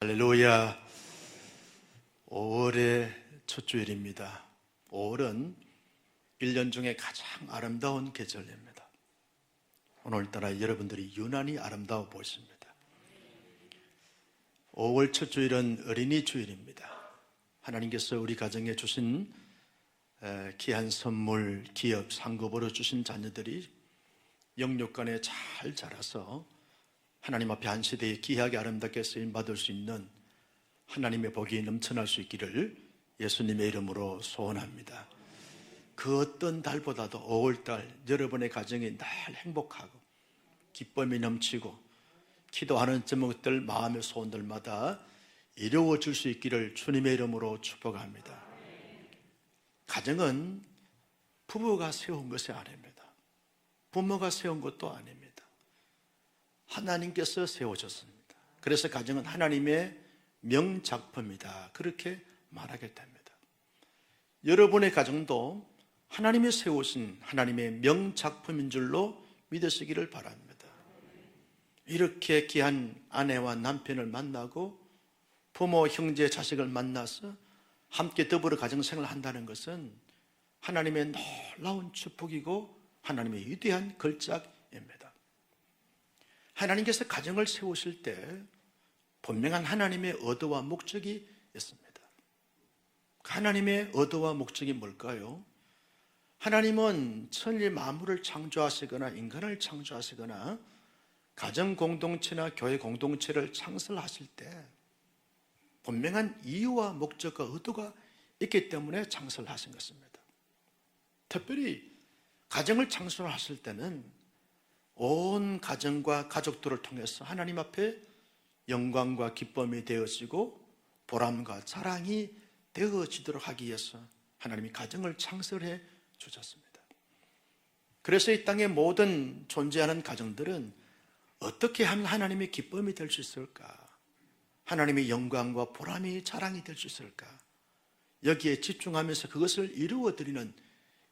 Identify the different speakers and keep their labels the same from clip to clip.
Speaker 1: 할렐루야. 5월의 첫 주일입니다. 5월은 1년 중에 가장 아름다운 계절입니다. 오늘따라 여러분들이 유난히 아름다워 보십니다. 5월 첫 주일은 어린이 주일입니다. 하나님께서 우리 가정에 주신 귀한 선물, 기업, 상급으로 주신 자녀들이 영육간에 잘 자라서 하나님 앞에 한 시대에 귀하게 아름답게 쓰임받을 수 있는 하나님의 복이 넘쳐날 수 있기를 예수님의 이름으로 소원합니다. 그 어떤 달보다도 5월달 여러분의 가정이 늘 행복하고 기쁨이 넘치고 기도하는 제목들, 마음의 소원들마다 이루어질 수 있기를 주님의 이름으로 축복합니다. 가정은 부부가 세운 것이 아닙니다. 부모가 세운 것도 아닙니다. 하나님께서 세워졌습니다. 그래서 가정은 하나님의 명작품이다, 그렇게 말하게 됩니다. 여러분의 가정도 하나님이 세우신 하나님의 명작품인 줄로 믿으시기를 바랍니다. 이렇게 귀한 아내와 남편을 만나고 부모, 형제, 자식을 만나서 함께 더불어 가정생활을 한다는 것은 하나님의 놀라운 축복이고 하나님의 위대한 걸작입니다. 하나님께서 가정을 세우실 때 분명한 하나님의 의도와 목적이 있습니다. 하나님의 의도와 목적이 뭘까요? 하나님은 천지 만물을 창조하시거나 인간을 창조하시거나 가정 공동체나 교회 공동체를 창설하실 때 분명한 이유와 목적과 의도가 있기 때문에 창설하신 것입니다. 특별히 가정을 창설하실 때는 온 가정과 가족들을 통해서 하나님 앞에 영광과 기쁨이 되어지고 보람과 자랑이 되어지도록 하기 위해서 하나님이 가정을 창설해 주셨습니다. 그래서 이 땅의 모든 존재하는 가정들은 어떻게 하면 하나님의 기쁨이 될 수 있을까? 하나님의 영광과 보람이 자랑이 될 수 있을까? 여기에 집중하면서 그것을 이루어드리는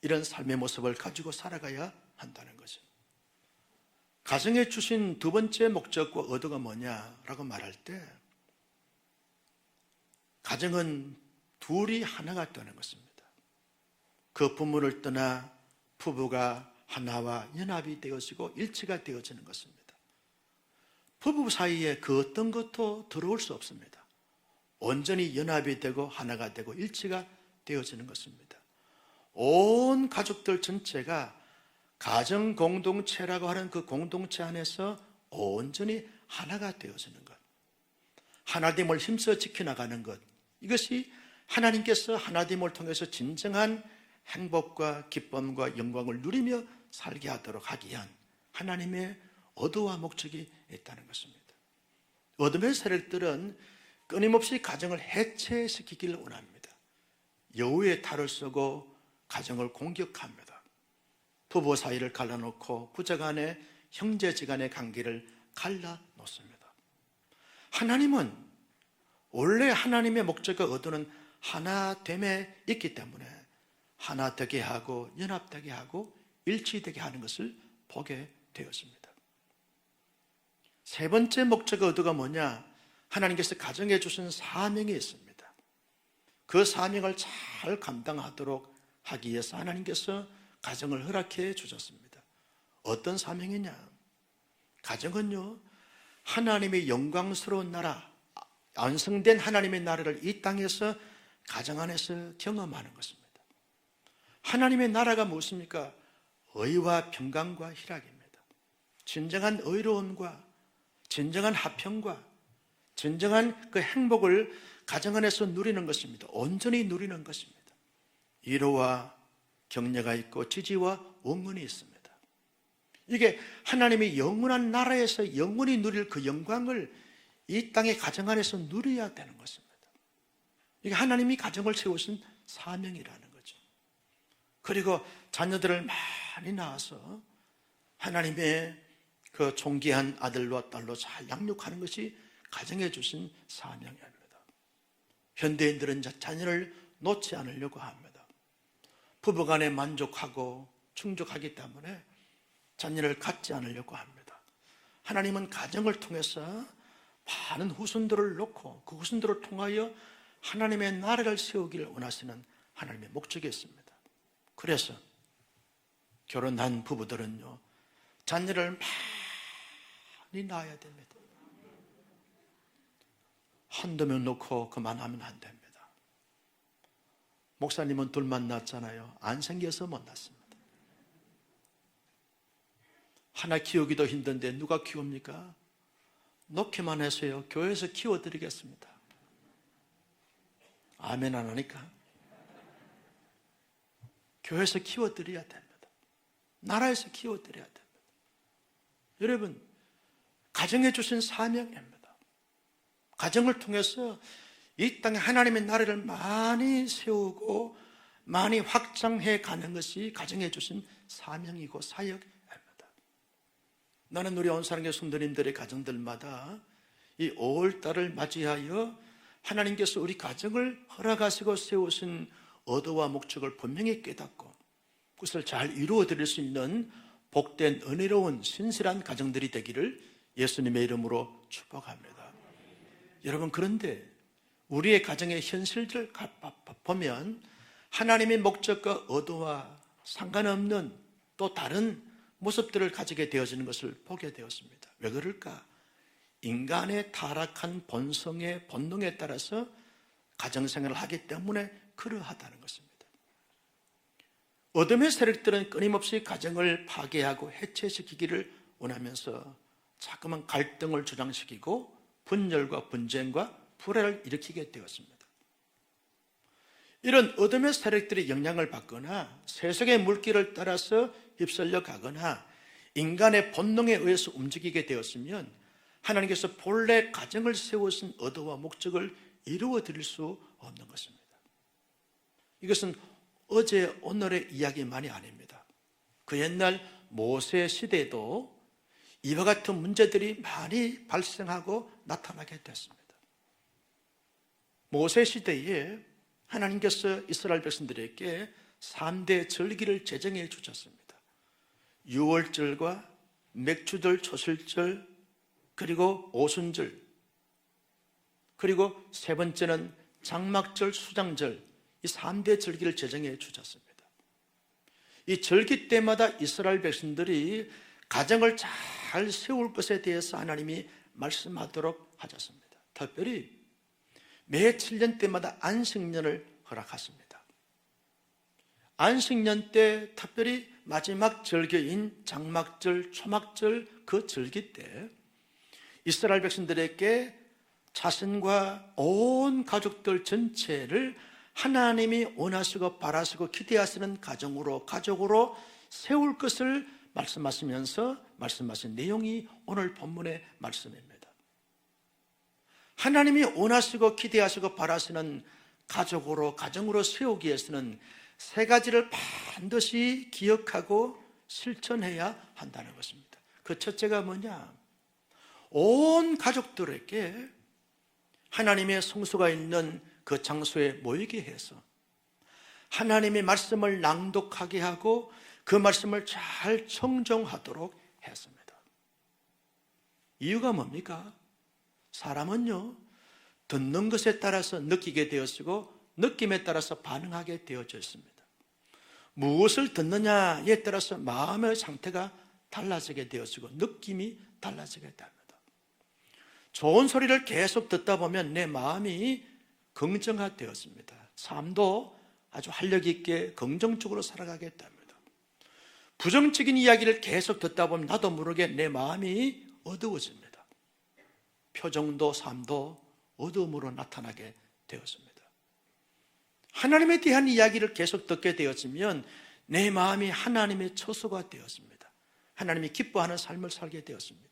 Speaker 1: 이런 삶의 모습을 가지고 살아가야 한다는 거죠. 가정에 주신 두 번째 목적과 의도가 뭐냐라고 말할 때 가정은 둘이 하나가 되는 것입니다. 그 부모를 떠나 부부가 하나와 연합이 되어지고 일치가 되어지는 것입니다. 부부 사이에 그 어떤 것도 들어올 수 없습니다. 온전히 연합이 되고 하나가 되고 일치가 되어지는 것입니다. 온 가족들 전체가 가정 공동체라고 하는 그 공동체 안에서 온전히 하나가 되어지는 것, 하나됨을 힘써 지켜나가는 것, 이것이 하나님께서 하나됨을 통해서 진정한 행복과 기쁨과 영광을 누리며 살게 하도록 하기 위한 하나님의 의도와 목적이 있다는 것입니다. 어둠의 세력들은 끊임없이 가정을 해체시키기를 원합니다. 여우의 탈을 쓰고 가정을 공격합니다. 부부 사이를 갈라놓고 부자간의 형제지간의 관계를 갈라놓습니다. 하나님은 원래 하나님의 목적과 의도는 하나됨에 있기 때문에 하나 되게 하고 연합되게 하고 일치되게 하는 것을 보게 되었습니다. 세 번째 목적과 의도가 뭐냐? 하나님께서 가정에 주신 사명이 있습니다. 그 사명을 잘 감당하도록 하기 위해서 하나님께서 가정을 허락해 주셨습니다. 어떤 사명이냐? 가정은요, 하나님의 영광스러운 나라, 완성된 하나님의 나라를 이 땅에서 가정 안에서 경험하는 것입니다. 하나님의 나라가 무엇입니까? 의와 평강과 희락입니다. 진정한 의로움과 진정한 화평과 진정한 그 행복을 가정 안에서 누리는 것입니다. 온전히 누리는 것입니다. 위로와 격려가 있고 지지와 응원이 있습니다. 이게 하나님의 영원한 나라에서 영원히 누릴 그 영광을 이 땅의 가정 안에서 누려야 되는 것입니다. 이게 하나님이 가정을 세우신 사명이라는 거죠. 그리고 자녀들을 많이 낳아서 하나님의 그 존귀한 아들과 딸로 잘 양육하는 것이 가정에 주신 사명입니다. 현대인들은 자녀를 놓지 않으려고 합니다. 부부간에 만족하고 충족하기 때문에 자녀를 갖지 않으려고 합니다. 하나님은 가정을 통해서 많은 후손들을 놓고 그 후손들을 통하여 하나님의 나라를 세우기를 원하시는 하나님의 목적이었습니다. 그래서 결혼한 부부들은요, 자녀를 많이 낳아야 됩니다. 한두 명 놓고 그만하면 안 됩니다. 목사님은 둘만 낳았잖아요. 안 생겨서 못 낳습니다. 하나 키우기도 힘든데 누가 키웁니까? 놓기만 해서요, 교회에서 키워드리겠습니다. 아멘 안 하니까? 교회에서 키워드려야 됩니다. 나라에서 키워드려야 됩니다. 여러분, 가정에 주신 사명입니다. 가정을 통해서 이 땅에 하나님의 나라를 많이 세우고 많이 확장해 가는 것이 가정에 주신 사명이고 사역입니다. 나는 우리 온사랑교회 성도님들의 가정들마다 이 5월달을 맞이하여 하나님께서 우리 가정을 허락하시고 세우신 의도와 목적을 분명히 깨닫고 그것을 잘 이루어 드릴 수 있는 복된 은혜로운 신실한 가정들이 되기를 예수님의 이름으로 축복합니다. 여러분, 그런데 우리의 가정의 현실을 보면 하나님의 목적과 의도와 상관없는 또 다른 모습들을 가지게 되어지는 것을 보게 되었습니다. 왜 그럴까? 인간의 타락한 본성의 본능에 따라서 가정생활을 하기 때문에 그러하다는 것입니다. 어둠의 세력들은 끊임없이 가정을 파괴하고 해체시키기를 원하면서 자꾸만 갈등을 조장시키고 분열과 분쟁과 불화를 일으키게 되었습니다. 이런 어둠의 세력들이 영향을 받거나 세속의 물길을 따라서 휩쓸려 가거나 인간의 본능에 의해서 움직이게 되었으면 하나님께서 본래 가정을 세우신 의도와 목적을 이루어 드릴 수 없는 것입니다. 이것은 어제 오늘의 이야기만이 아닙니다. 그 옛날 모세 시대에도 이와 같은 문제들이 많이 발생하고 나타나게 됐습니다. 모세 시대에 하나님께서 이스라엘 백성들에게 3대 절기를 제정해 주셨습니다. 유월절과 맥주절, 초실절, 그리고 오순절, 그리고 세 번째는 장막절, 수장절, 이 3대 절기를 제정해 주셨습니다. 이 절기 때마다 이스라엘 백성들이 가정을 잘 세울 것에 대해서 하나님이 말씀하도록 하셨습니다. 특별히 매 7년 때마다 안식년을 허락하십니다. 안식년 때 특별히 마지막 절기인 장막절, 초막절 그 절기 때 이스라엘 백성들에게 자신과 온 가족들 전체를 하나님이 원하시고 바라시고 기대하시는 가족으로 세울 것을 말씀하시면서 말씀하신 내용이 오늘 본문의 말씀입니다. 하나님이 원하시고 기대하시고 바라시는 가정으로 세우기 위해서는 세 가지를 반드시 기억하고 실천해야 한다는 것입니다. 그 첫째가 뭐냐? 온 가족들에게 하나님의 성소가 있는 그 장소에 모이게 해서 하나님의 말씀을 낭독하게 하고 그 말씀을 잘 청정하도록 했습니다. 이유가 뭡니까? 사람은요, 듣는 것에 따라서 느끼게 되었고 느낌에 따라서 반응하게 되어져 있습니다. 무엇을 듣느냐에 따라서 마음의 상태가 달라지게 되어지고 느낌이 달라지게 됩니다. 좋은 소리를 계속 듣다 보면 내 마음이 긍정화되었습니다. 삶도 아주 활력 있게 긍정적으로 살아가게 됩니다. 부정적인 이야기를 계속 듣다 보면 나도 모르게 내 마음이 어두워집니다. 표정도 삶도 어두움으로 나타나게 되었습니다. 하나님에 대한 이야기를 계속 듣게 되었으면 내 마음이 하나님의 처소가 되었습니다. 하나님이 기뻐하는 삶을 살게 되었습니다.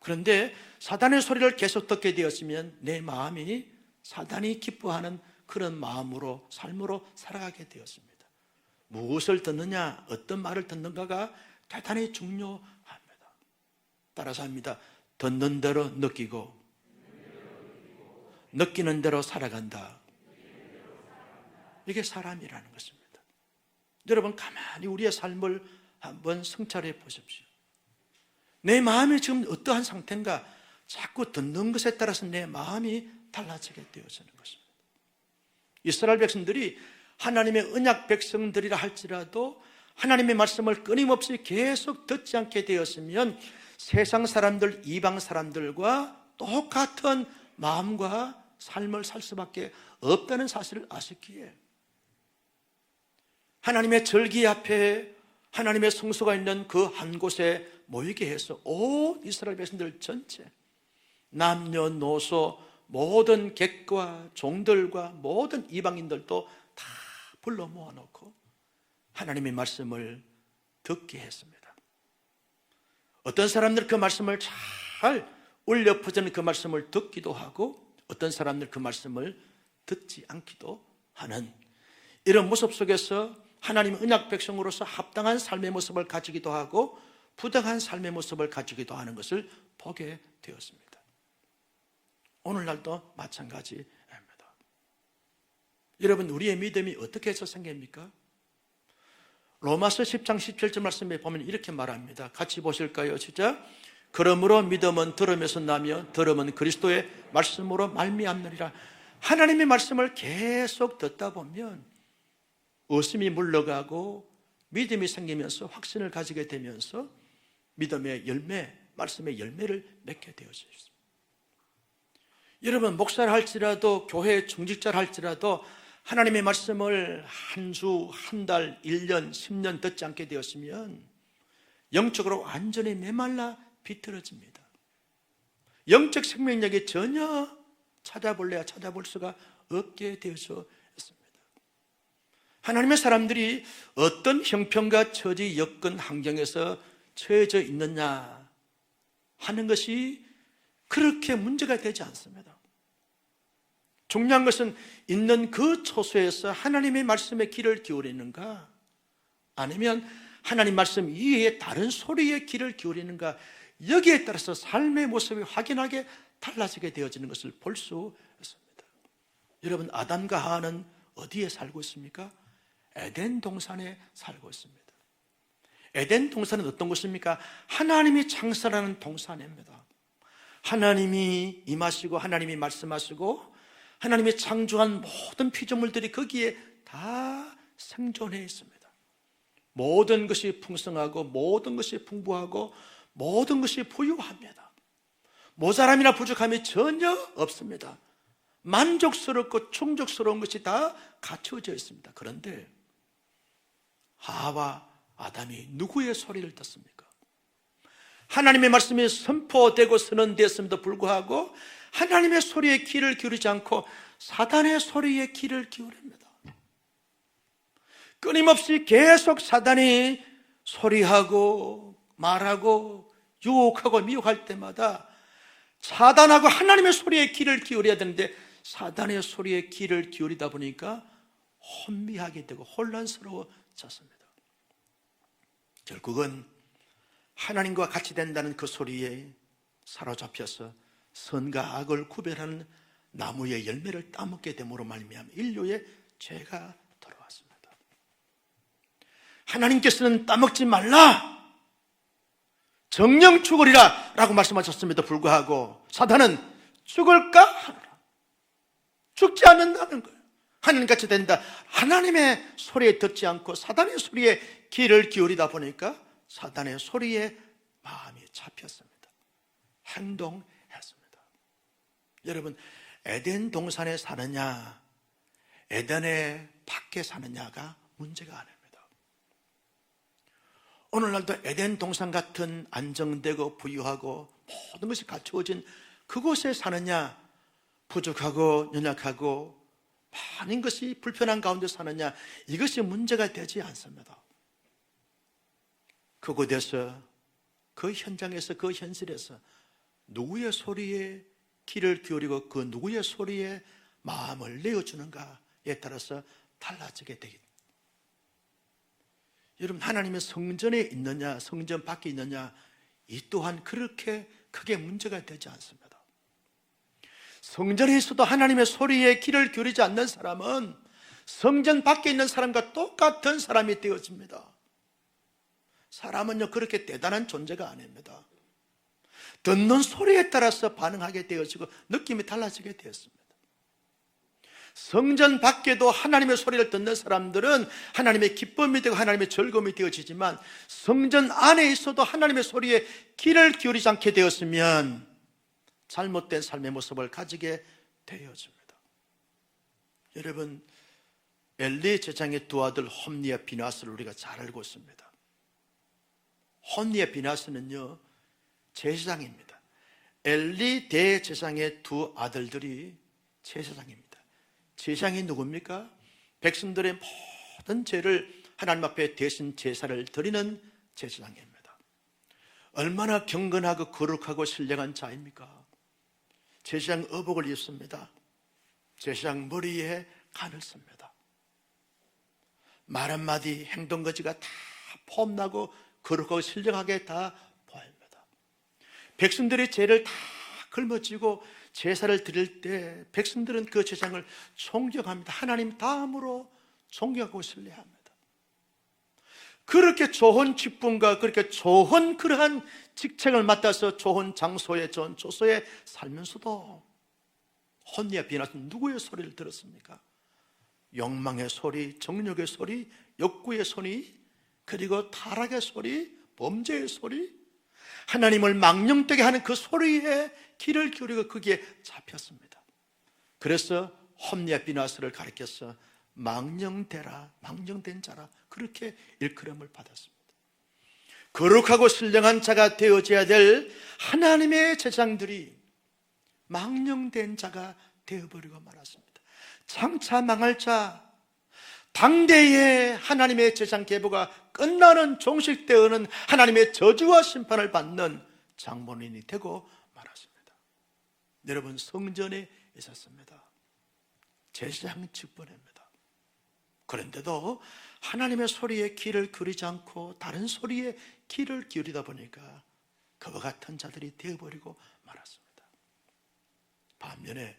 Speaker 1: 그런데 사단의 소리를 계속 듣게 되었으면 내 마음이 사단이 기뻐하는 그런 마음으로 삶으로 살아가게 되었습니다. 무엇을 듣느냐, 어떤 말을 듣는가가 대단히 중요합니다. 따라서 합니다. 듣는 대로 느끼고 느끼는 대로 살아간다. 이게 사람이라는 것입니다. 여러분, 가만히 우리의 삶을 한번 성찰해 보십시오. 내 마음이 지금 어떠한 상태인가? 자꾸 듣는 것에 따라서 내 마음이 달라지게 되어지는 것입니다. 이스라엘 백성들이 하나님의 언약 백성들이라 할지라도 하나님의 말씀을 끊임없이 계속 듣지 않게 되었으면 세상 사람들, 이방 사람들과 똑같은 마음과 삶을 살 수밖에 없다는 사실을 아셨기에 하나님의 절기 앞에 하나님의 성소가 있는 그 한 곳에 모이게 해서 온 이스라엘 백성들 전체, 남녀노소 모든 객과 종들과 모든 이방인들도 다 불러 모아놓고 하나님의 말씀을 듣게 했습니다. 어떤 사람들 그 말씀을 잘 울려 퍼지는 그 말씀을 듣기도 하고, 어떤 사람들 그 말씀을 듣지 않기도 하는 이런 모습 속에서 하나님의 언약 백성으로서 합당한 삶의 모습을 가지기도 하고 부당한 삶의 모습을 가지기도 하는 것을 보게 되었습니다. 오늘날도 마찬가지입니다. 여러분, 우리의 믿음이 어떻게 해서 생깁니까? 로마서 10장 17절 말씀에 보면 이렇게 말합니다. 같이 보실까요? 시작. 그러므로 믿음은 들음에서 나며 들음은 그리스도의 말씀으로 말미암느니라. 하나님의 말씀을 계속 듣다 보면 의심이 물러가고 믿음이 생기면서 확신을 가지게 되면서 믿음의 열매, 말씀의 열매를 맺게 되어집니다. 여러분, 목사를 할지라도 교회 중직자를 할지라도 하나님의 말씀을 한 주, 한 달, 1년, 10년 듣지 않게 되었으면 영적으로 완전히 메말라 비틀어집니다. 영적 생명력이 전혀 찾아볼래야 찾아볼 수가 없게 되어져 있습니다. 하나님의 사람들이 어떤 형편과 처지, 여건, 환경에서 처해져 있느냐 하는 것이 그렇게 문제가 되지 않습니다. 중요한 것은 있는 그 처소에서 하나님의 말씀에 귀를 기울이는가, 아니면 하나님 말씀 이외에 다른 소리에 귀를 기울이는가, 여기에 따라서 삶의 모습이 확연하게 달라지게 되어지는 것을 볼 수 있습니다. 여러분, 아담과 하와는 어디에 살고 있습니까? 에덴 동산에 살고 있습니다. 에덴 동산은 어떤 곳입니까? 하나님이 창설하는 동산입니다. 하나님이 임하시고 하나님이 말씀하시고 하나님이 창조한 모든 피조물들이 거기에 다 생존해 있습니다. 모든 것이 풍성하고 모든 것이 풍부하고 모든 것이 부유합니다. 모자람이나 부족함이 전혀 없습니다. 만족스럽고 충족스러운 것이 다 갖춰져 있습니다. 그런데 하와 아담이 누구의 소리를 듣습니까? 하나님의 말씀이 선포되고 선언되었음에도 불구하고 하나님의 소리에 귀를 기울이지 않고 사단의 소리에 귀를 기울입니다. 끊임없이 계속 사단이 소리하고 말하고 유혹하고 미혹할 때마다 사단하고 하나님의 소리에 귀를 기울여야 되는데 사단의 소리에 귀를 기울이다 보니까 혼미하게 되고 혼란스러워졌습니다. 결국은 하나님과 같이 된다는 그 소리에 사로잡혀서 선과 악을 구별하는 나무의 열매를 따먹게 됨으로 말미암아 인류의 죄가 들어왔습니다. 하나님께서는 따먹지 말라, 정령 죽으리라 라고 말씀하셨음에도 불구하고 사단은 죽을까 하노라. 죽지 않는다는 거예요. 하나님같이 된다. 하나님의 소리에 듣지 않고 사단의 소리에 귀를 기울이다 보니까 사단의 소리에 마음이 잡혔습니다. 행동했습니다. 여러분, 에덴 동산에 사느냐 에덴의 밖에 사느냐가 문제가 아닙니다. 오늘날도 에덴 동산 같은 안정되고 부유하고 모든 것이 갖추어진 그곳에 사느냐, 부족하고 연약하고 많은 것이 불편한 가운데 사느냐, 이것이 문제가 되지 않습니다. 그곳에서, 그 현장에서, 그 현실에서 누구의 소리에 귀를 기울이고 그 누구의 소리에 마음을 내어주는가에 따라서 달라지게 되겠습니다. 여러분, 하나님의 성전에 있느냐 성전 밖에 있느냐, 이 또한 그렇게 크게 문제가 되지 않습니다. 성전에 있어도 하나님의 소리에 귀를 기울이지 않는 사람은 성전 밖에 있는 사람과 똑같은 사람이 되어집니다. 사람은요, 그렇게 대단한 존재가 아닙니다. 듣는 소리에 따라서 반응하게 되어지고 느낌이 달라지게 되었습니다. 성전 밖에도 하나님의 소리를 듣는 사람들은 하나님의 기쁨이 되고 하나님의 즐거움이 되어지지만 성전 안에 있어도 하나님의 소리에 귀를 기울이지 않게 되었으면 잘못된 삶의 모습을 가지게 되어집니다. 여러분, 엘리 제사장의 두 아들 홈니와 비나스를 우리가 잘 알고 있습니다. 홈니와 비나스는요, 제사장입니다. 엘리 대제사장의 두 아들들이 제사장입니다. 제사장이 누굽니까? 백성들의 모든 죄를 하나님 앞에 대신 제사를 드리는 제사장입니다. 얼마나 경건하고 거룩하고 신령한 자입니까? 제사장 의복을 입습니다. 제사장 머리에 간을 씁니다. 말 한마디 행동거지가 다 폼나고 거룩하고 신령하게 다 보입니다. 백성들의 죄를 다 걸머쥐고 제사를 드릴 때 백성들은 그 제사장을 존경합니다. 하나님 다음으로 존경하고 신뢰합니다. 그렇게 좋은 직분과 그렇게 좋은 그러한 직책을 맡아서 좋은 장소에 좋은 조소에 살면서도 홈니와 비나스는 누구의 소리를 들었습니까? 욕망의 소리, 정욕의 소리, 욕구의 소리, 그리고 타락의 소리, 범죄의 소리, 하나님을 망령되게 하는 그 소리에 귀를 기울이고 거기에 잡혔습니다. 그래서 홈니와 비나스를 가리켜서 망령되라, 망령된 자라, 그렇게 일컬음을 받았습니다. 거룩하고 신령한 자가 되어져야 될 하나님의 제사장들이 망령된 자가 되어버리고 말았습니다. 장차 망할 자, 당대에 하나님의 제사장 계보가 끝나는 종식되어는 하나님의 저주와 심판을 받는 장본인이 되고 말았습니다. 여러분, 성전에 있었습니다. 제사장 직분입니다. 그런데도 하나님의 소리에 귀를 기울이지 않고 다른 소리에 귀를 기울이다 보니까 그와 같은 자들이 되어버리고 말았습니다. 반면에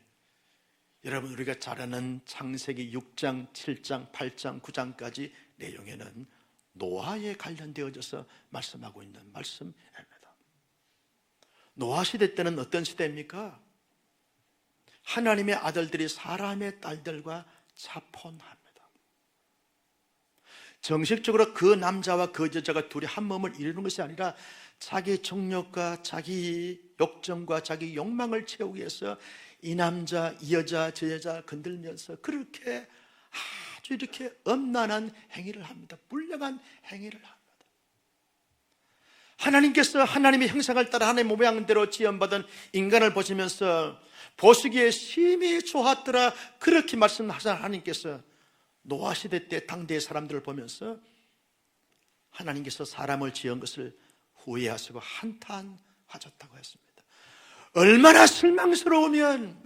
Speaker 1: 여러분, 우리가 잘 아는 창세기 6장, 7장, 8장, 9장까지 내용에는 노아에 관련되어져서 말씀하고 있는 말씀입니다. 노아 시대 때는 어떤 시대입니까? 하나님의 아들들이 사람의 딸들과 자폰합니다. 정식적으로 그 남자와 그 여자가 둘이 한 몸을 이루는 것이 아니라 자기 정욕과 자기 욕정과 자기 욕망을 채우기 위해서 이 남자, 이 여자, 저 여자 건들면서 그렇게 아주 이렇게 엄난한 행위를 합니다. 불량한 행위를 합니다. 하나님께서 하나님의 형상을 따라 하나님의 모양대로 지음받은 인간을 보시면서 보시기에 심히 좋았더라, 그렇게 말씀하신 하나님께서 노아 시대 때 당대의 사람들을 보면서 하나님께서 사람을 지은 것을 후회하시고 한탄하셨다고 했습니다. 얼마나 실망스러우면,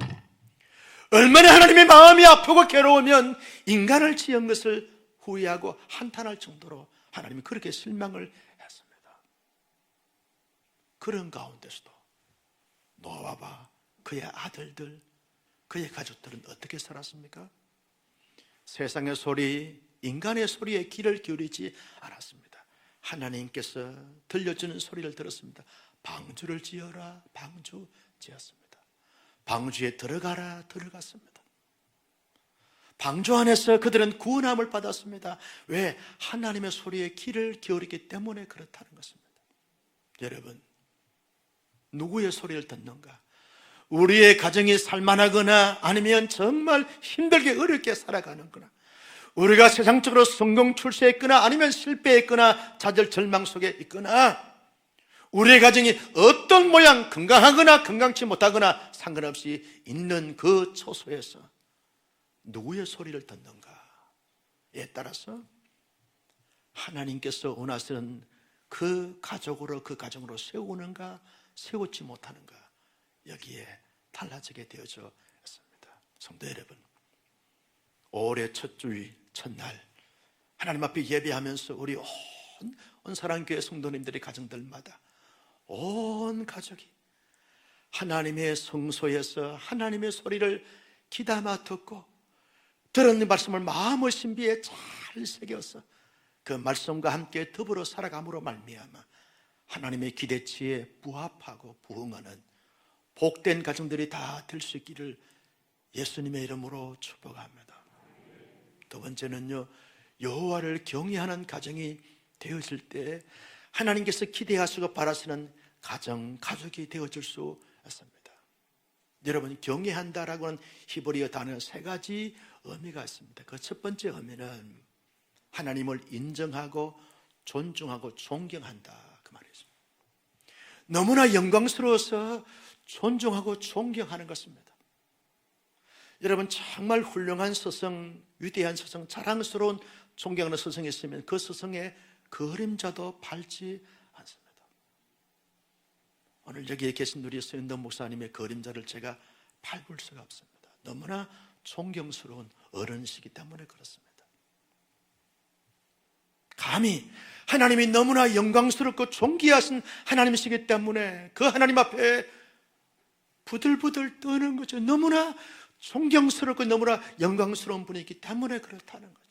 Speaker 1: 얼마나 하나님의 마음이 아프고 괴로우면 인간을 지은 것을 후회하고 한탄할 정도로 하나님이 그렇게 실망을 했습니다. 그런 가운데서도 노아와 그의 아들들, 그의 가족들은 어떻게 살았습니까? 세상의 소리, 인간의 소리에 귀를 기울이지 않았습니다. 하나님께서 들려주는 소리를 들었습니다. 방주를 지어라, 방주 지었습니다. 방주에 들어가라, 들어갔습니다. 방주 안에서 그들은 구원함을 받았습니다. 왜? 하나님의 소리에 귀를 기울이기 때문에 그렇다는 것입니다. 여러분, 누구의 소리를 듣는가? 우리의 가정이 살만하거나 아니면 정말 힘들게 어렵게 살아가는거나, 우리가 세상적으로 성공 출세했거나 아니면 실패했거나 좌절 절망 속에 있거나, 우리의 가정이 어떤 모양, 건강하거나 건강치 못하거나 상관없이 있는 그 초소에서 누구의 소리를 듣는가에 따라서 하나님께서 원하시는 그 가족으로, 그 가정으로 세우는가 세우지 못하는가, 여기에 달라지게 되어져 있습니다. 성도 여러분, 올해 첫 주일 첫날 하나님 앞에 예배하면서 우리 온 사랑교회 성도님들의 가정들마다 온 가족이 하나님의 성소에서 하나님의 소리를 귀담아 듣고 들은 말씀을 마음의 신비에 잘 새겨서 그 말씀과 함께 더불어 살아감으로 말미암아 하나님의 기대치에 부합하고 부응하는 복된 가정들이 다 될 수 있기를 예수님의 이름으로 축복합니다. 두 번째는요, 여호와를 경외하는 가정이 되어질 때 하나님께서 기대하시고 바라시는 가족이 되어질 수 있습니다. 여러분, 경외한다라고 하는 히브리어 단어는 세 가지 의미가 있습니다. 그 첫 번째 의미는 하나님을 인정하고 존중하고 존경한다, 그 말이죠. 너무나 영광스러워서 존중하고 존경하는 것입니다. 여러분, 정말 훌륭한 스승, 위대한 스승, 자랑스러운 존경하는 스승이 있으면 그 스승의 그림자도 밟지 않습니다. 오늘 여기에 계신 우리 서인덕 목사님의 그림자를 제가 밟을 수가 없습니다. 너무나 존경스러운 어른이시기 때문에 그렇습니다. 감히 하나님이 너무나 영광스럽고 존귀하신 하나님이시기 때문에 그 하나님 앞에 부들부들 떠는 거죠. 너무나 존경스럽고 너무나 영광스러운 분이기 때문에 그렇다는 거죠.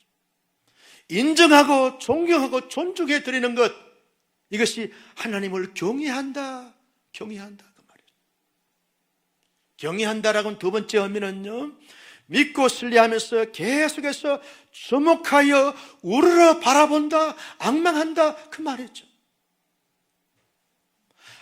Speaker 1: 인정하고 존경하고 존중해 드리는 것, 이것이 하나님을 경외한다 그 말이에요. 경외한다라고는 두 번째 의미는요, 믿고 신뢰하면서 계속해서 주목하여 우러러 바라본다, 앙망한다, 그 말이죠.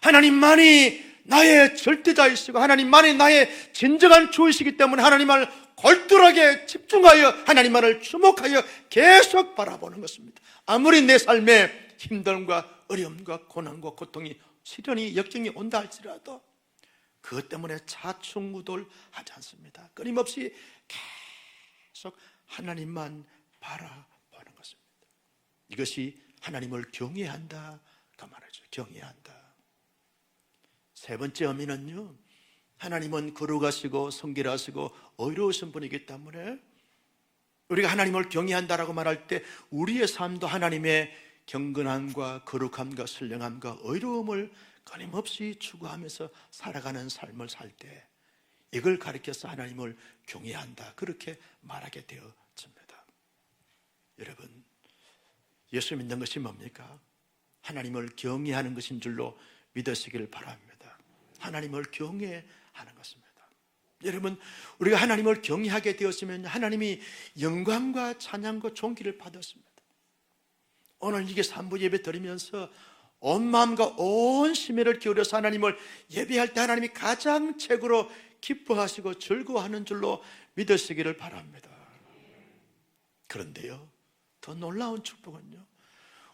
Speaker 1: 하나님만이 나의 절대자이시고 하나님만이 나의 진정한 주이시기 때문에 하나님을 골똘하게 집중하여 하나님만을 주목하여 계속 바라보는 것입니다. 아무리 내 삶에 힘듦과 어려움과 고난과 고통이 시련이 역경이 온다 할지라도 그것 때문에 좌충우돌하지 않습니다. 끊임없이 계속 하나님만 바라보는 것입니다. 이것이 하나님을 경외한다 그 말이죠. 경외한다. 세 번째 의미는요, 하나님은 거룩하시고 성결하시고 의로우신 분이기 때문에 우리가 하나님을 경외한다라고 말할 때 우리의 삶도 하나님의 경건함과 거룩함과 선량함과 의로움을 끊임없이 추구하면서 살아가는 삶을 살 때 이걸 가리켜서 하나님을 경외한다, 그렇게 말하게 되어집니다. 여러분, 예수 믿는 것이 뭡니까? 하나님을 경외하는 것인 줄로 믿으시기를 바랍니다. 하나님을 경외하는 것입니다. 여러분, 우리가 하나님을 경외하게 되었으면 하나님이 영광과 찬양과 존귀를 받았습니다. 오늘 이게 3부 예배 드리면서 온 마음과 온 심혈을 기울여서 하나님을 예배할 때 하나님이 가장 최고로 기뻐하시고 즐거워하는 줄로 믿으시기를 바랍니다. 그런데요, 더 놀라운 축복은요,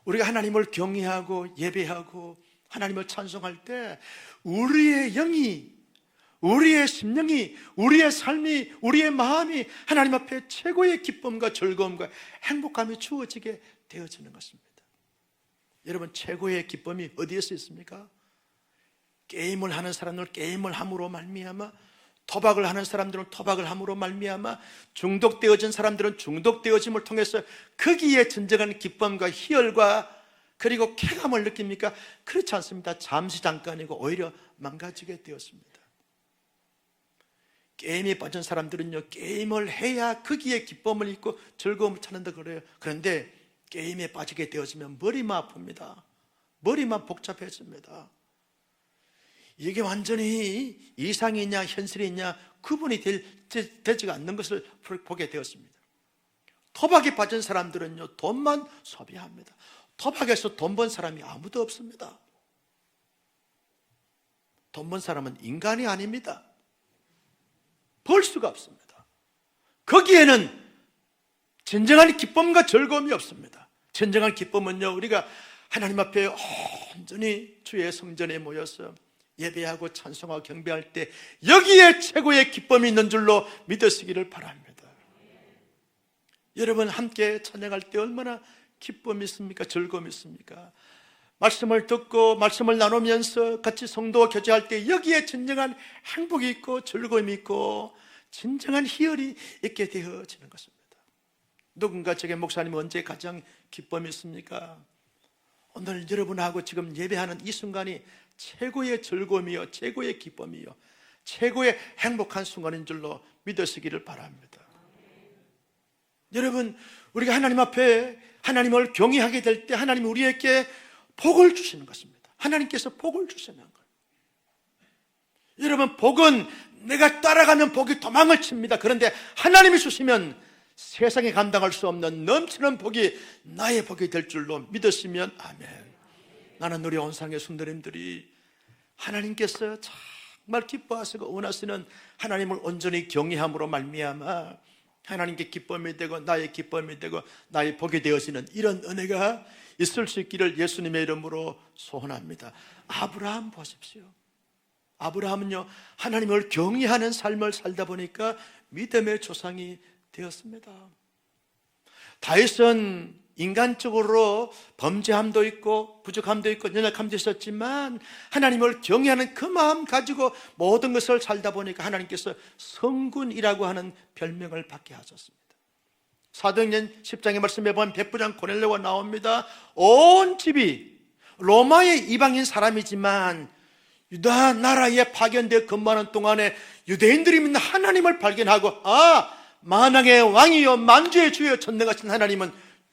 Speaker 1: 우리가 하나님을 경외하고 예배하고 하나님을 찬송할 때 우리의 영이, 우리의 심령이, 우리의 삶이, 우리의 마음이 하나님 앞에 최고의 기쁨과 즐거움과 행복감이 주어지게 되어지는 것입니다. 여러분, 최고의 기쁨이 어디에서 있습니까? 게임을 하는 사람들은 게임을 함으로 말미암아, 도박을 하는 사람들은 도박을 함으로 말미암아, 중독되어진 사람들은 중독되어짐을 통해서 거기에 진정한 기쁨과 희열과 그리고 쾌감을 느낍니까? 그렇지 않습니다. 잠시 잠깐이고 오히려 망가지게 되었습니다. 게임에 빠진 사람들은요, 게임을 해야 거기에 기쁨을 잊고 즐거움을 찾는다 그래요. 그런데 게임에 빠지게 되어지면 머리만 아픕니다. 머리만 복잡해집니다. 이게 완전히 이상이냐 현실이냐 구분이 되지가 않는 것을 보게 되었습니다. 도박에 빠진 사람들은요, 돈만 소비합니다. 도박에서 돈 번 사람이 아무도 없습니다. 돈 번 사람은 인간이 아닙니다. 벌 수가 없습니다. 거기에는 진정한 기쁨과 즐거움이 없습니다. 진정한 기쁨은요, 우리가 하나님 앞에 온전히 주의 성전에 모여서 예배하고 찬송하고 경배할 때 여기에 최고의 기쁨이 있는 줄로 믿으시기를 바랍니다. 여러분, 함께 찬양할 때 얼마나 기쁨이 있습니까? 즐거움이 있습니까? 말씀을 듣고 말씀을 나누면서 같이 성도와 교제할 때 여기에 진정한 행복이 있고 즐거움이 있고 진정한 희열이 있게 되어지는 것입니다. 누군가 저게 목사님 언제 가장 기쁨이 있습니까? 오늘 여러분하고 지금 예배하는 이 순간이 최고의 즐거움이요, 최고의 기쁨이요, 최고의 행복한 순간인 줄로 믿으시기를 바랍니다. 여러분, 우리가 하나님 앞에 하나님을 경외하게 될 때 하나님이 우리에게 복을 주시는 것입니다. 하나님께서 복을 주시는 거예요. 여러분, 복은 내가 따라가면 복이 도망을 칩니다. 그런데 하나님이 주시면 세상에 감당할 수 없는 넘치는 복이 나의 복이 될 줄로 믿으시면 아멘. 나는 우리 온상의 순도님들이 하나님께서 정말 기뻐하시고 원하시는 하나님을 온전히 경외함으로 말미암아 하나님께 기쁨이 되고 나의 기쁨이 되고 나의 복이 되어지는 이런 은혜가 있을 수 있기를 예수님의 이름으로 소원합니다. 아브라함 보십시오. 아브라함은요, 하나님을 경외하는 삶을 살다 보니까 믿음의 조상이 되었습니다. 다윗은 인간적으로 범죄함도 있고 부족함도 있고 연약함도 있었지만 하나님을 경외하는 그 마음 가지고 모든 것을 살다 보니까 하나님께서 성군이라고 하는 별명을 받게 하셨습니다. 사도행전 10장의 말씀에 보면 백부장 고넬료가 나옵니다. 온 집이 로마의 이방인 사람이지만 유다 나라에 파견되어 근무하는 동안에 유대인들이 믿는 하나님을 발견하고 만왕의 왕이요 만주의 주여 전능하신 하나님은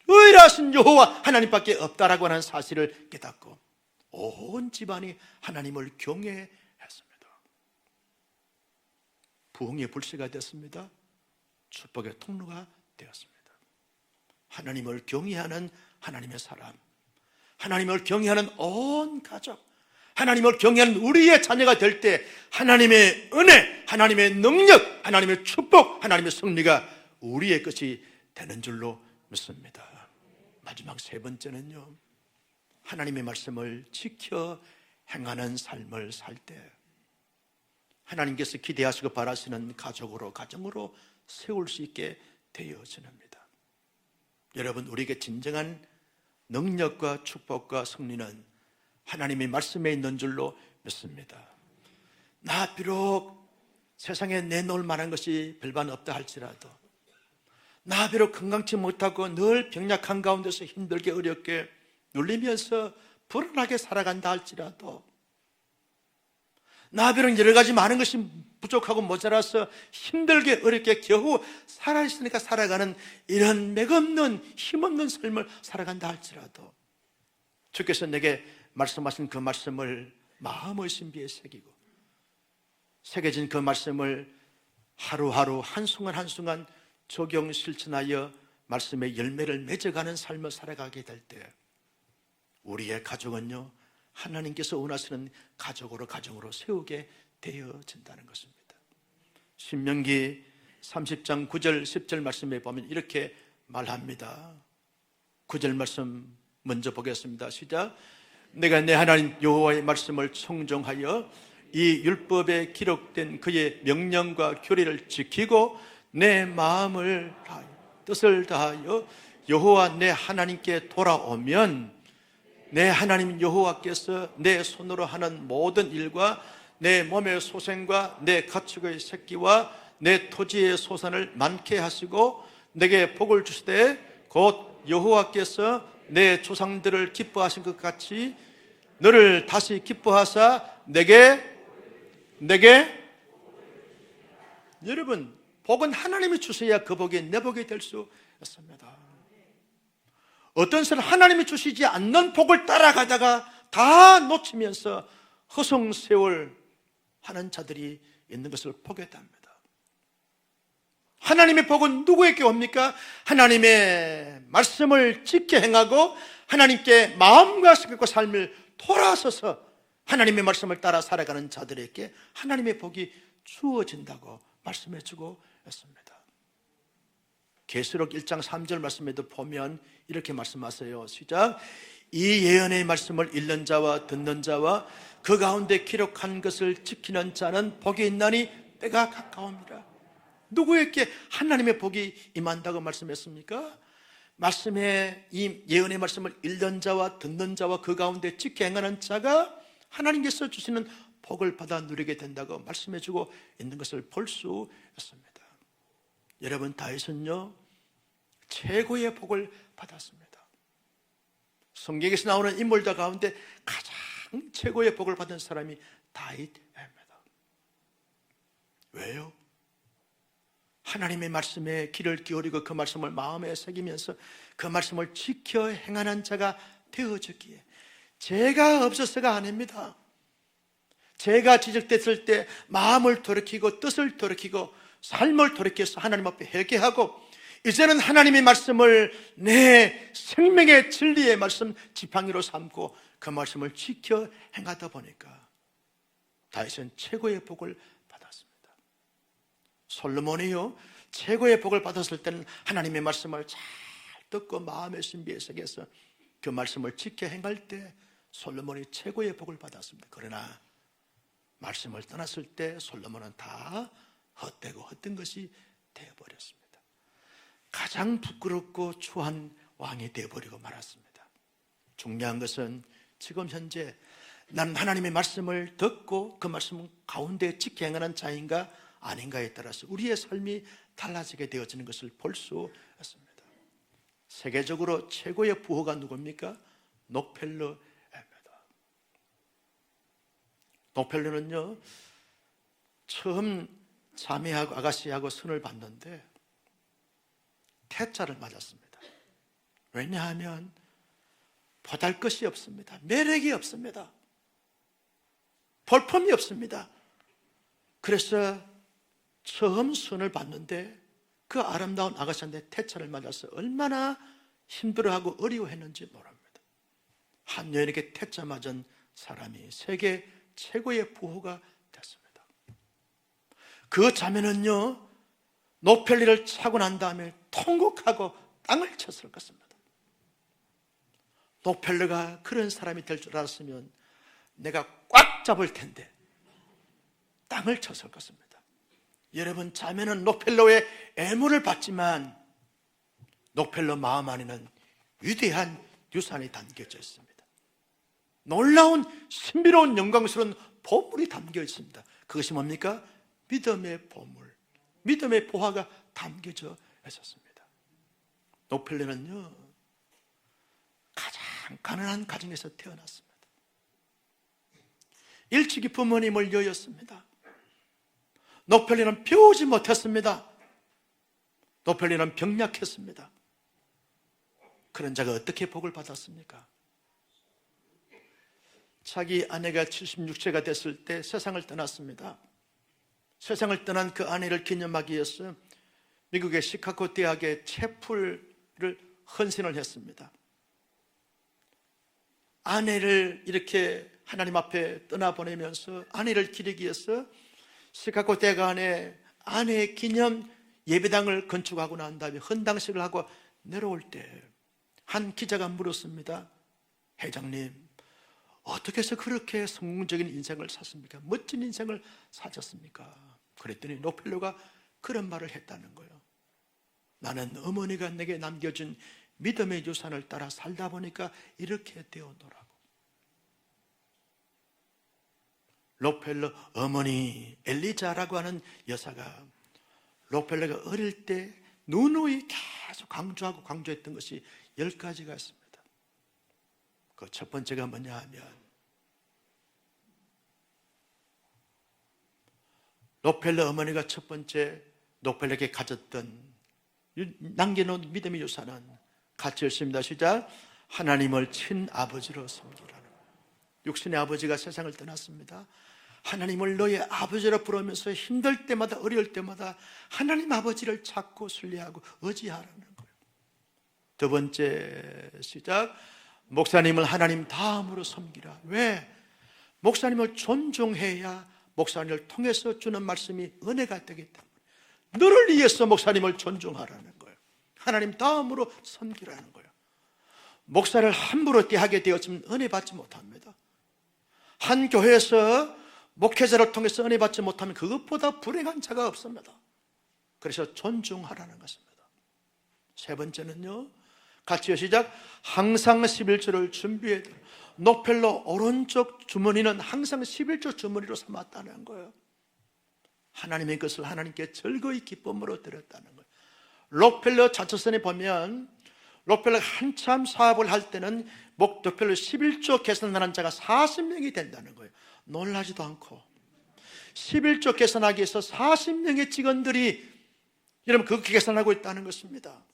Speaker 1: 유일하신 여호와 하나님밖에 없다라고 하는 사실을 깨닫고 온 집안이 하나님을 경외했습니다. 부흥의 불씨가 됐습니다. 축복의 통로가 되었습니다. 하나님을 경외하는 하나님의 사람, 하나님을 경외하는 온 가족, 하나님을 경외하는 우리의 자녀가 될 때 하나님의 은혜, 하나님의 능력, 하나님의 축복, 하나님의 승리가 우리의 것이 되는 줄로 믿습니다. 마지막 세 번째는요, 하나님의 말씀을 지켜 행하는 삶을 살 때 하나님께서 기대하시고 바라시는 가정으로 세울 수 있게 되어집니다. 여러분, 우리에게 진정한 능력과 축복과 승리는 하나님의 말씀에 있는 줄로 믿습니다. 나 비록 세상에 내놓을 만한 것이 별반 없다 할지라도, 나 비록 건강치 못하고 늘 병약한 가운데서 힘들게 어렵게 눌리면서 불안하게 살아간다 할지라도, 나 비록 여러 가지 많은 것이 부족하고 모자라서 힘들게 어렵게 겨우 살아있으니까 살아가는 이런 맥없는 힘없는 삶을 살아간다 할지라도 주께서 내게 말씀하신 그 말씀을 마음의 신비에 새기고 새겨진 그 말씀을 하루하루 한순간 한순간 적용 실천하여 말씀의 열매를 맺어가는 삶을 살아가게 될 때 우리의 가족은요, 하나님께서 원하시는 가정으로 세우게 되어진다는 것입니다. 신명기 30장 9절 10절 말씀에 보면 이렇게 말합니다. 9절 말씀 먼저 보겠습니다. 시작. 내가 내 하나님 여호와의 말씀을 청종하여 이 율법에 기록된 그의 명령과 규례를 지키고 내 마음을 다하여 뜻을 다하여 여호와 내 하나님께 돌아오면 내 하나님 여호와께서 내 손으로 하는 모든 일과 내 몸의 소생과 내 가축의 새끼와 내 토지의 소산을 많게 하시고 내게 복을 주시되 곧 여호와께서 내 조상들을 기뻐하신 것 같이 너를 다시 기뻐하사 내게 여러분, 복은 하나님이 주셔야 그 복이 내 복이 될 수 있습니다. 어떤 사람 하나님이 주시지 않는 복을 따라가다가 다 놓치면서 허송세월 하는 자들이 있는 것을 보게 됩니다. 하나님의 복은 누구에게 옵니까? 하나님의 말씀을 지켜 행하고 하나님께 마음과 생각과 삶을 돌아서서 하나님의 말씀을 따라 살아가는 자들에게 하나님의 복이 주어진다고 말씀해 주고 있습니다. 계시록 1장 3절 말씀에도 보면 이렇게 말씀하세요. 시작. 이 예언의 말씀을 읽는 자와 듣는 자와 그 가운데 기록한 것을 지키는 자는 복이 있나니 때가 가까웁니다. 누구에게 하나님의 복이 임한다고 말씀했습니까? 말씀에 이 예언의 말씀을 읽는 자와 듣는 자와 그 가운데 지켜 행하는 자가 하나님께서 주시는 복을 받아 누리게 된다고 말씀해주고 있는 것을 볼 수 있습니다. 여러분, 다윗은요 최고의 복을 받았습니다. 성경에서 나오는 인물들 가운데 가장 최고의 복을 받은 사람이 다윗입니다. 왜요? 하나님의 말씀에 귀를 기울이고 그 말씀을 마음에 새기면서 그 말씀을 지켜 행하는 자가 되어졌기에 죄가 없어서가 아닙니다. 죄가 지적됐을 때 마음을 돌이키고 뜻을 돌이키고 삶을 돌이켜서 하나님 앞에 회개하고 이제는 하나님의 말씀을 내 생명의 진리의 말씀 지팡이로 삼고 그 말씀을 지켜 행하다 보니까 다윗은 최고의 복을 받았습니다. 솔로몬이요, 최고의 복을 받았을 때는 하나님의 말씀을 잘 듣고 마음의 신비에 새겨서 그 말씀을 지켜 행할 때 솔로몬이 최고의 복을 받았습니다. 그러나 말씀을 떠났을 때 솔로몬은 다 헛되고 헛된 것이 되어버렸습니다. 가장 부끄럽고 추한 왕이 되어버리고 말았습니다. 중요한 것은 지금 현재 나는 하나님의 말씀을 듣고 그 말씀 가운데 지켜 행하는 자인가 아닌가에 따라서 우리의 삶이 달라지게 되어지는 것을 볼 수 있습니다. 세계적으로 최고의 부호가 누굽니까? 록펠러입니다. 록펠러는요, 처음 자매하고 아가씨하고 선을 봤는데 태자를 맞았습니다. 왜냐하면 보잘것이 없습니다. 매력이 없습니다. 볼품이 없습니다. 그래서 처음 선을 봤는데 그 아름다운 아가씨한테 태자를 맞아서 얼마나 힘들어하고 어려워했는지 모릅니다. 한 여인에게 태자 맞은 사람이 세계 최고의 부호가 됐습니다. 그 자매는요, 노펠리를 차고 난 다음에 통곡하고 땅을 쳤을 것입니다. 노펠러가 그런 사람이 될 줄 알았으면 내가 꽉 잡을 텐데 땅을 쳤을 것입니다. 여러분, 자매는 노펠러의 애무를 받지만 노펠러 마음 안에는 위대한 유산이 담겨져 있습니다. 놀라운 신비로운 영광스러운 보물이 담겨 있습니다. 그것이 뭡니까? 믿음의 보물, 믿음의 보화가 담겨져 있었습니다. 노펠러는요, 가장 가난한 가정에서 태어났습니다. 일찍이 부모님을 여였습니다. 노펠러는 배우지 못했습니다. 노펠러는 병약했습니다. 그런 자가 어떻게 복을 받았습니까? 자기 아내가 76세가 됐을 때 세상을 떠났습니다. 세상을 떠난 그 아내를 기념하기 위해서 미국의 시카고 대학의 채플을 헌신을 했습니다. 아내를 이렇게 하나님 앞에 떠나보내면서 아내를 기리기 위해서 시카고 대학 안에 아내의 기념 예배당을 건축하고 난 다음에 헌당식을 하고 내려올 때 한 기자가 물었습니다. 회장님, 어떻게 해서 그렇게 성공적인 인생을 샀습니까? 멋진 인생을 사셨습니까? 그랬더니 노펠러가 그런 말을 했다는 거예요. 나는 어머니가 내게 남겨준 믿음의 유산을 따라 살다 보니까 이렇게 되어노라고. 록펠러 어머니 엘리자라고 하는 여사가 록펠러가 어릴 때 누누이 계속 강조했던 것이 10가지가 있습니다. 그 첫 번째가 뭐냐 하면 록펠러 어머니가 첫 번째 록펠러에게 가졌던 남겨놓은 믿음의 유산은 같이 읽습니다. 시작. 하나님을 친아버지로 섬기라는 거예요. 육신의 아버지가 세상을 떠났습니다. 하나님을 너의 아버지로 부르면서 힘들 때마다 어려울 때마다 하나님 아버지를 찾고 순례하고 의지하라는 거예요. 두 번째 시작. 목사님을 하나님 다음으로 섬기라. 왜? 목사님을 존중해야 목사님을 통해서 주는 말씀이 은혜가 되기 때문에 너를 위해서 목사님을 존중하라는 거예요. 하나님 다음으로 섬기라는 거예요. 목사를 함부로 대하게 되었으면 은혜 받지 못합니다. 한 교회에서 목회자를 통해서 은혜 받지 못하면 그것보다 불행한 자가 없습니다. 그래서 존중하라는 것입니다. 세 번째는요, 같이 시작. 항상 11조를 준비해야 돼요. 노펠러 오른쪽 주머니는 항상 11조 주머니로 삼았다는 거예요. 하나님의 것을 하나님께 즐거이 기쁨으로 드렸다는 거예요. 록펠러 자처선에 보면 록펠러가 한참 사업을 할 때는 록펠러 11조 계산하는 자가 40명이 된다는 거예요. 놀라지도 않고 11조 계산하기 위해서 40명의 직원들이 여러분 그렇게 계산하고 있다는 것입니다.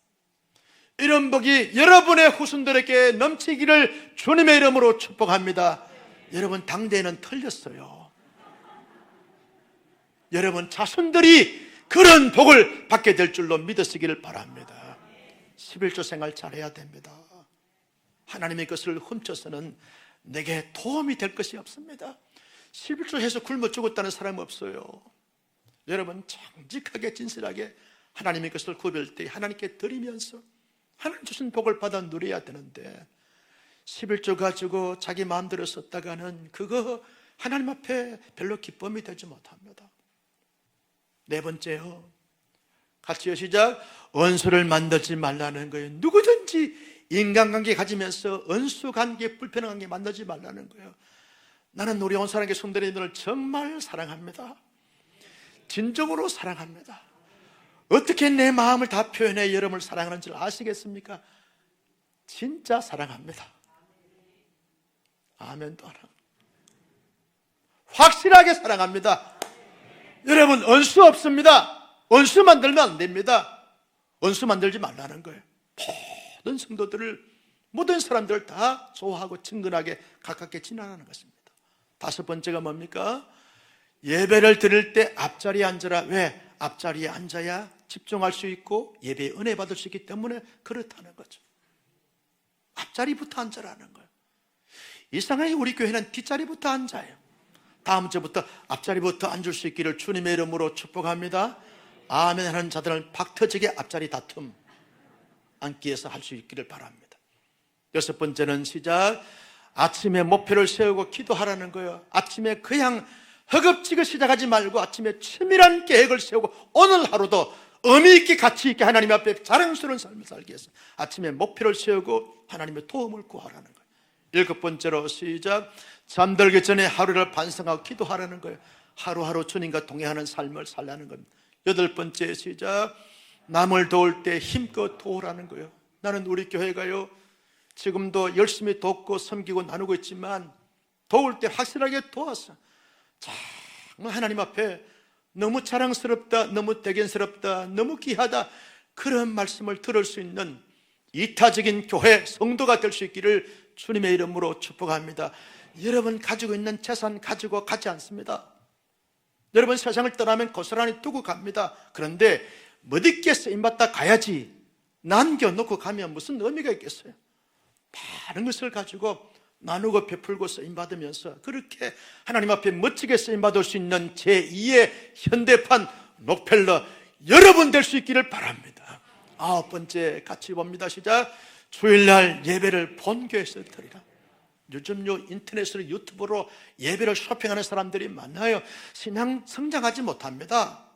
Speaker 1: 이런 복이 여러분의 후손들에게 넘치기를 주님의 이름으로 축복합니다. 여러분 당대에는 틀렸어요. 여러분 자손들이 그런 복을 받게 될 줄로 믿으시기를 바랍니다. 11조 생활 잘해야 됩니다. 하나님의 것을 훔쳐서는 내게 도움이 될 것이 없습니다. 11조 해서 굶어 죽었다는 사람 없어요. 여러분 정직하게 진실하게 하나님의 것을 구별 때 하나님께 드리면서 하나님 주신 복을 받아 누려야 되는데 11조 가지고 자기 마음대로 썼다가는 그거 하나님 앞에 별로 기쁨이 되지 못합니다. 네 번째요, 같이요, 시작. 원수를 만들지 말라는 거예요. 누구든지 인간관계 가지면서 은수관계, 불편한 관계 만들지 말라는 거예요. 나는 우리 온사랑의 성도님들을 정말 사랑합니다. 진정으로 사랑합니다. 어떻게 내 마음을 다 표현해 여러분을 사랑하는 줄 아시겠습니까? 진짜 사랑합니다. 아멘. 또 하나, 확실하게 사랑합니다. 여러분 원수 없습니다. 원수 만들면 안 됩니다. 원수 만들지 말라는 거예요. 모든 성도들을, 모든 사람들을 다 좋아하고 친근하게 가깝게 지나가는 것입니다. 다섯 번째가 뭡니까? 예배를 드릴 때 앞자리에 앉아라. 왜? 앞자리에 앉아야 집중할 수 있고 예배에 은혜 받을 수 있기 때문에 그렇다는 거죠. 앞자리부터 앉아라는 거예요. 이상하게 우리 교회는 뒷자리부터 앉아요. 다음 주부터 앞자리부터 앉을 수 있기를 주님의 이름으로 축복합니다. 아멘 하는 자들은 박 터지게 앞자리 다툼 앉기에서 할 수 있기를 바랍니다. 여섯 번째는 시작. 아침에 목표를 세우고 기도하라는 거예요. 아침에 그냥 허겁지겁 시작하지 말고 아침에 치밀한 계획을 세우고 오늘 하루도 의미 있게 가치 있게 하나님 앞에 자랑스러운 삶을 살기 위해서 아침에 목표를 세우고 하나님의 도움을 구하라는 거예요. 일곱 번째로 시작. 잠들기 전에 하루를 반성하고 기도하라는 거예요. 하루하루 주님과 동행하는 삶을 살라는 겁니다. 여덟 번째 시작. 남을 도울 때 힘껏 도우라는 거예요. 나는 우리 교회가요 지금도 열심히 돕고 섬기고 나누고 있지만 도울 때 확실하게 도와서 정말 하나님 앞에 너무 자랑스럽다, 너무 대견스럽다, 너무 귀하다 그런 말씀을 들을 수 있는 이타적인 교회 성도가 될 수 있기를 주님의 이름으로 축복합니다. 여러분 가지고 있는 재산 가지고 가지 않습니다. 여러분 세상을 떠나면 고스란히 두고 갑니다. 그런데 멋있게 쓰임받다 가야지 남겨놓고 가면 무슨 의미가 있겠어요? 많은 것을 가지고 나누고 베풀고 쓰임받으면서 그렇게 하나님 앞에 멋지게 쓰임받을 수 있는 제2의 현대판 록펠러 여러분 될 수 있기를 바랍니다. 아홉 번째 같이 봅니다. 시작. 주일날 예배를 본교에서 드리라. 요즘 인터넷으로 유튜브로 예배를 쇼핑하는 사람들이 많아요. 신앙 성장하지 못합니다.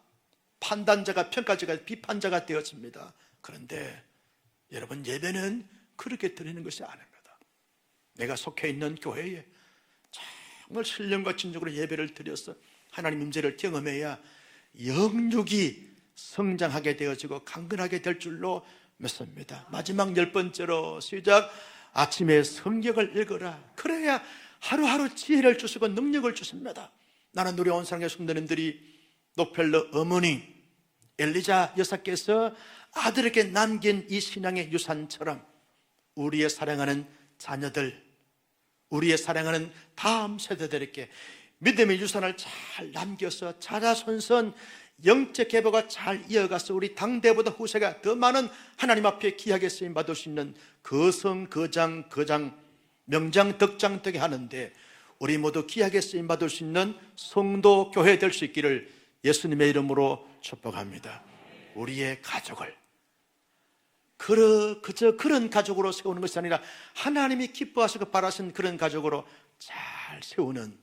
Speaker 1: 판단자가 평가자가 비판자가 되어집니다. 그런데 여러분 예배는 그렇게 드리는 것이 아닙니다. 내가 속해 있는 교회에 정말 신령과 진정으로 예배를 드려서 하나님 임재를 경험해야 영육이 성장하게 되어지고 강건하게 될 줄로 믿습니다. 마지막 열 번째로 시작. 아침에 성경을 읽어라. 그래야 하루하루 지혜를 주시고 능력을 주십니다. 나는 우리 온상의 성도님들이 록펠러 어머니 엘리자 여사께서 아들에게 남긴 이 신앙의 유산처럼 우리의 사랑하는 자녀들, 우리의 사랑하는 다음 세대들에게 믿음의 유산을 잘 남겨서 자자손손 영적 계보가 잘 이어가서 우리 당대보다 후세가 더 많은 하나님 앞에 귀하게 쓰임받을 수 있는 거성, 거장, 명장, 덕장 되게 하는데 우리 모두 귀하게 쓰임받을 수 있는 성도 교회 될 수 있기를 예수님의 이름으로 축복합니다. 우리의 가족을 그저 그런 가족으로 세우는 것이 아니라 하나님이 기뻐하시고 바라신 그런 가족으로 잘 세우는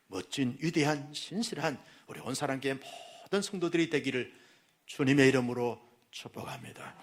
Speaker 1: 멋진 위대한 신실한 우리 온사랑교회 모든 성도들이 되기를 주님의 이름으로 축복합니다.